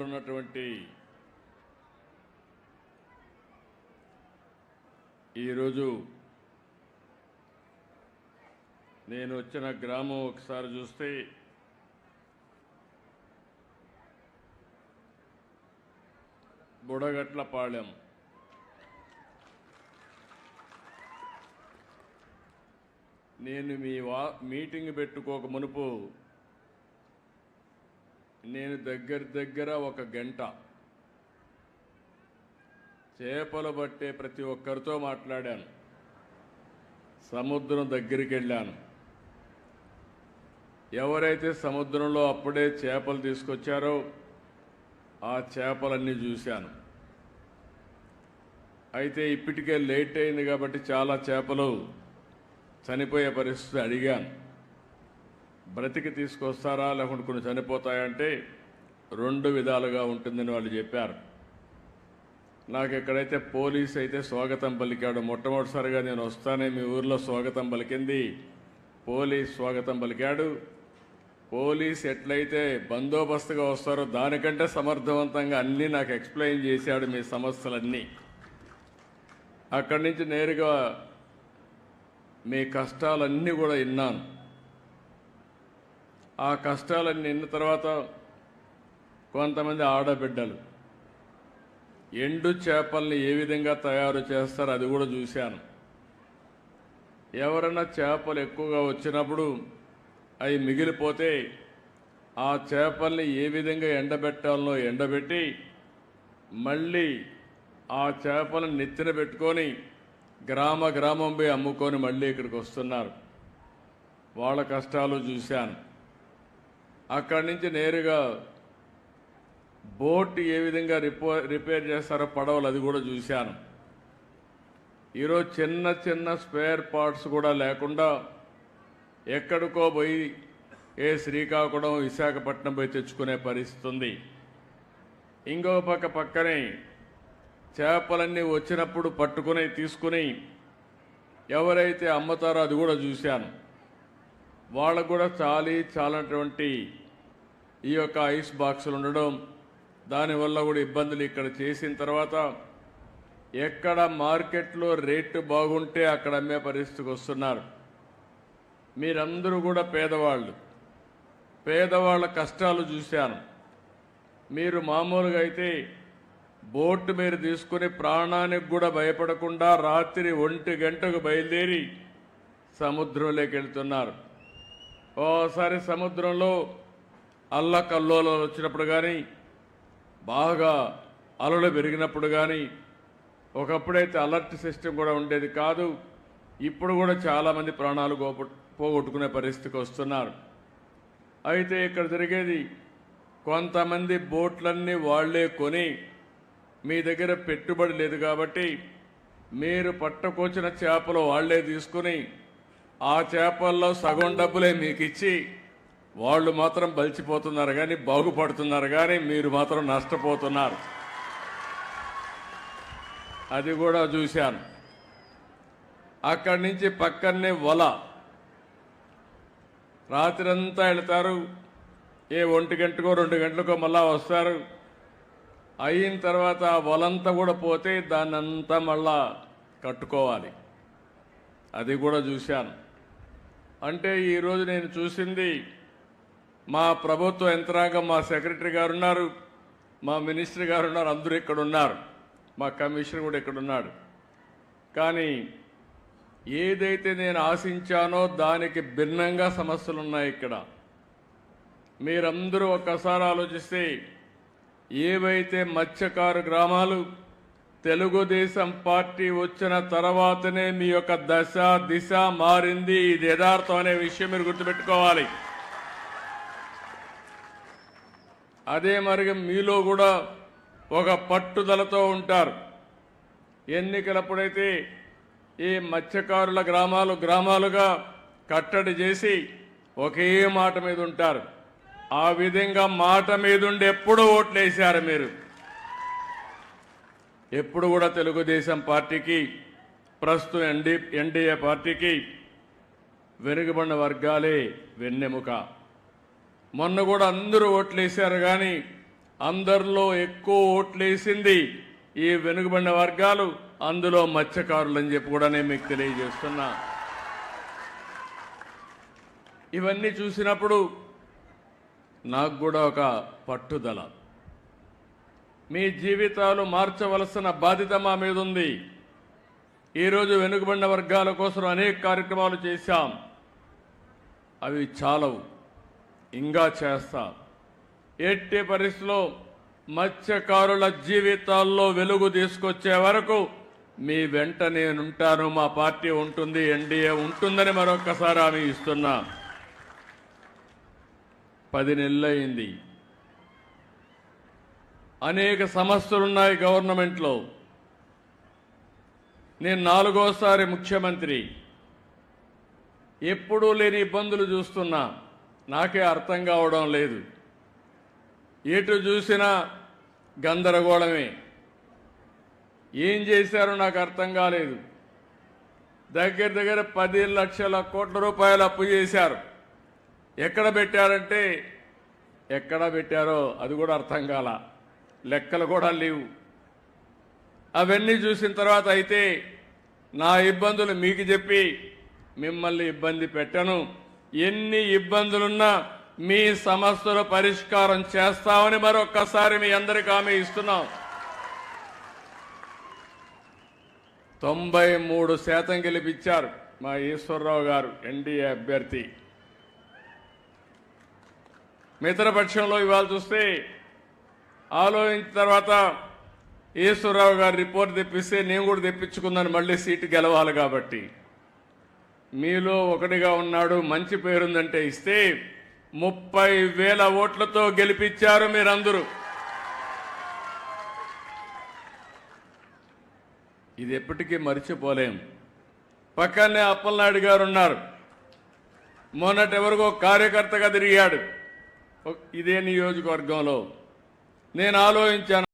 ఉన్నటువంటి ఈరోజు నేను వచ్చిన గ్రామం ఒకసారి చూస్తే బుడగట్లపాళెం. నేను మీటింగ్ పెట్టుకోక మునుపు నేను దగ్గర ఒక గంట చేపలు పట్టే ప్రతి ఒక్కరితో మాట్లాడాను. సముద్రం దగ్గరికి వెళ్ళాను. ఎవరైతే సముద్రంలో అప్పుడే చేపలు తీసుకొచ్చారో ఆ చేపలన్నీ చూశాను. అయితే ఇప్పటికే లేట్ అయింది కాబట్టి చాలా చేపలు చనిపోయే పరిస్థితి. అడిగాను, బ్రతికి తీసుకొస్తారా లేకుంటే కొన్ని చనిపోతాయంటే 2 విధాలుగా ఉంటుందని వాళ్ళు చెప్పారు. నాకు ఎక్కడైతే పోలీస్ అయితే స్వాగతం పలికాడు. మొట్టమొదటిసారిగా నేను వస్తానే మీ ఊర్లో స్వాగతం పలికింది పోలీస్ స్వాగతం పలికాడు. పోలీస్ ఎట్లయితే బందోబస్తుగా వస్తారో దానికంటే సమర్థవంతంగా అన్నీ నాకు ఎక్స్ప్లెయిన్ చేశాడు, మీ సమస్యలన్నీ. అక్కడి నుంచి నేరుగా మీ కష్టాలన్నీ కూడా విన్నాను. ఆ కష్టాలన్నీ విన్న తర్వాత కొంతమంది ఆడబిడ్డలు ఎండు చేపల్ని ఏ విధంగా తయారు చేస్తారో అది కూడా చూశాను. ఎవరైనా చేపలు ఎక్కువగా వచ్చినప్పుడు అవి మిగిలిపోతే ఆ చేపల్ని ఏ విధంగా ఎండబెట్టాలనో ఎండబెట్టి మళ్ళీ ఆ చేపలను నెత్తిన పెట్టుకొని గ్రామం పోయి అమ్ముకొని మళ్ళీ ఇక్కడికి వస్తున్నారు. వాళ్ళ కష్టాలు చూశాను. అక్కడి నుంచి నేరుగా బోట్ ఏ విధంగా రిపేర్ చేస్తారో పడవలు అది కూడా చూశాను. ఈరోజు చిన్న స్పేర్ పార్ట్స్ కూడా లేకుండా ఎక్కడికో పోయి శ్రీకాకుళం విశాఖపట్నం పోయి తెచ్చుకునే పరిస్థితి ఉంది. ఇంకో పక్కనే చేపలన్నీ వచ్చినప్పుడు పట్టుకుని తీసుకుని ఎవరైతే అమ్ముతారో అది కూడా చూశాను. వాళ్ళకు కూడా చాలనటువంటి ఈ యొక్క ఐస్ బాక్సులు ఉండడం, దానివల్ల కూడా ఇబ్బందులు. ఇక్కడ చేసిన తర్వాత ఎక్కడ మార్కెట్లో రేటు బాగుంటే అక్కడ అమ్మే పరిస్థితికి వస్తున్నారు. మీరందరూ కూడా పేదవాళ్ళ కష్టాలు చూశాను. మీరు మామూలుగా అయితే బోటు మీరు తీసుకుని ప్రాణానికి కూడా భయపడకుండా రాత్రి 1 గంటకు బయలుదేరి సముద్రంలోకి వెళ్తున్నారు. ఓసారి సముద్రంలో అల్లకల్లోలాలు వచ్చినప్పుడు కానీ, బాగా అలలు పెరిగినప్పుడు కానీ, ఒకప్పుడైతే అలర్ట్ సిస్టమ్ కూడా ఉండేది కాదు. ఇప్పుడు కూడా చాలామంది ప్రాణాలు పోగొట్టుకునే పరిస్థితికి వస్తున్నారు. అయితే ఇక్కడ జరిగేది, కొంతమంది బోట్లన్నీ వాళ్లే కొని, మీ దగ్గర పెట్టుబడి లేదు కాబట్టి మీరు పట్టుకొచ్చిన చేపలు వాళ్లే తీసుకుని ఆ చేపల్లో సగం డబ్బులే మీకు ఇచ్చి వాళ్ళు మాత్రం బలిచిపోతున్నారు కానీ బాగుపడుతున్నారు, కానీ మీరు మాత్రం నష్టపోతున్నారు. అది కూడా చూశాను. అక్కడి నుంచి పక్కనే వల, రాత్రంతా వెళ్తారు. 1 గంటకో 2 గంటలకో మళ్ళా వస్తారు. అయిన తర్వాత ఆ వలంతా కూడా పోతే దాన్నంతా మళ్ళా కట్టుకోవాలి. అది కూడా చూశాను. అంటే ఈరోజు నేను చూసింది, మా ప్రభుత్వ యంత్రాంగం, మా సెక్రటరీ గారు ఉన్నారు, మా మినిస్టర్ గారు ఉన్నారు, అందరూ ఇక్కడ ఉన్నారు, మా కమిషనర్ కూడా ఇక్కడ ఉన్నాడు. కానీ ఏదైతే నేను ఆశించానో దానికి భిన్నంగా సమస్యలు ఉన్నాయి ఇక్కడ. మీరందరూ ఒక్కసారి ఆలోచిస్తే, ఏవైతే మత్స్యకారు గ్రామాలు తెలుగుదేశం పార్టీ వచ్చిన తర్వాతనే మీ యొక్క దిశ మారింది. ఇది యథార్థం అనే విషయం మీరు గుర్తుపెట్టుకోవాలి. అదే మరి మీలో కూడా ఒక పట్టుదలతో ఉంటారు. ఎన్నికలప్పుడైతే ఈ మత్స్యకారుల గ్రామాలుగా కట్టడి చేసి ఒకే మాట మీద ఉంటారు. ఆ విధంగా మాట మీదుండి ఎప్పుడు ఓట్లేశారు మీరు. ఎప్పుడు కూడా తెలుగుదేశం పార్టీకి, ప్రస్తుతం ఎన్డీఏ పార్టీకి వెనుకబడిన వర్గాలే వెన్నెముక. మొన్న కూడా అందరూ ఓట్లేశారు కానీ అందరిలో ఎక్కువ ఓట్లేసింది ఈ వెనుకబడిన వర్గాలు, అందులో మత్స్యకారులని చెప్పి కూడా నేను మీకు తెలియజేస్తున్నా. ఇవన్నీ చూసినప్పుడు నాకు కూడా ఒక పట్టుదల, మీ జీవితాలు మార్చవలసిన బాధ్యత మా మీద ఉంది. ఈరోజు వెనుకబడిన వర్గాల కోసం అనేక కార్యక్రమాలు చేశాం. అవి చాలవు, ఇంకా చేస్తాం. ఎట్టి పరిస్థితిలో మత్స్యకారుల జీవితాల్లో వెలుగు తీసుకొచ్చే వరకు మీ వెంట నేనుంటాను, మా పార్టీ ఉంటుంది, ఎన్డీఏ ఉంటుందని మరొక్కసారి హామీ ఇస్తున్నా. 10 నెలలైంది. అనేక సమస్యలున్నాయి గవర్నమెంట్లో. నేను 4వసారి ముఖ్యమంత్రి. ఎప్పుడూ లేని ఇబ్బందులు చూస్తున్నా. నాకే అర్థం కావడం లేదు. ఎటు చూసినా గందరగోళమే. ఏం చేశారో నాకు అర్థం కాలేదు. దగ్గర దగ్గర 10 లక్షల కోట్ల రూపాయలు అప్పు చేశారు. ఎక్కడ పెట్టారంటే ఎక్కడ పెట్టారో అది కూడా అర్థం కాల. లెక్కలు కూడా లేవు. అవన్నీ చూసిన తర్వాత అయితే నా ఇబ్బందులు మీకు చెప్పి మిమ్మల్ని ఇబ్బంది పెట్టను. ఎన్ని ఇబ్బందులున్నా మీ సమస్యల పరిష్కారం చేస్తామని మరొక్కసారి మీ అందరికీ హామీ ఇస్తున్నాం. 93% గెలిపించారు మా ఈశ్వరరావు గారు, ఎన్డీఏ అభ్యర్థి. మిత్రపక్షంలో ఇవాళ చూస్తే ఆలోచించిన తర్వాత ఈశ్వరరావు గారు రిపోర్ట్ తెప్పిస్తే నేను కూడా తెప్పించుకున్నాను, మళ్ళీ సీటు గెలవాలి కాబట్టి. మీలో ఒకటిగా ఉన్నాడు, మంచి పేరుందంటే ఇస్తే 30,000 ఓట్లతో గెలిపించారు మీరందరూ. ఇది ఎప్పటికీ మర్చిపోలేం. పక్కనే అప్పలనాయుడు గారు ఉన్నారు. మొన్నటి ఎవరికో కార్యకర్తగా తిరిగాడు ఇదే నియోజకవర్గంలో. నేను ఆలోచించాను,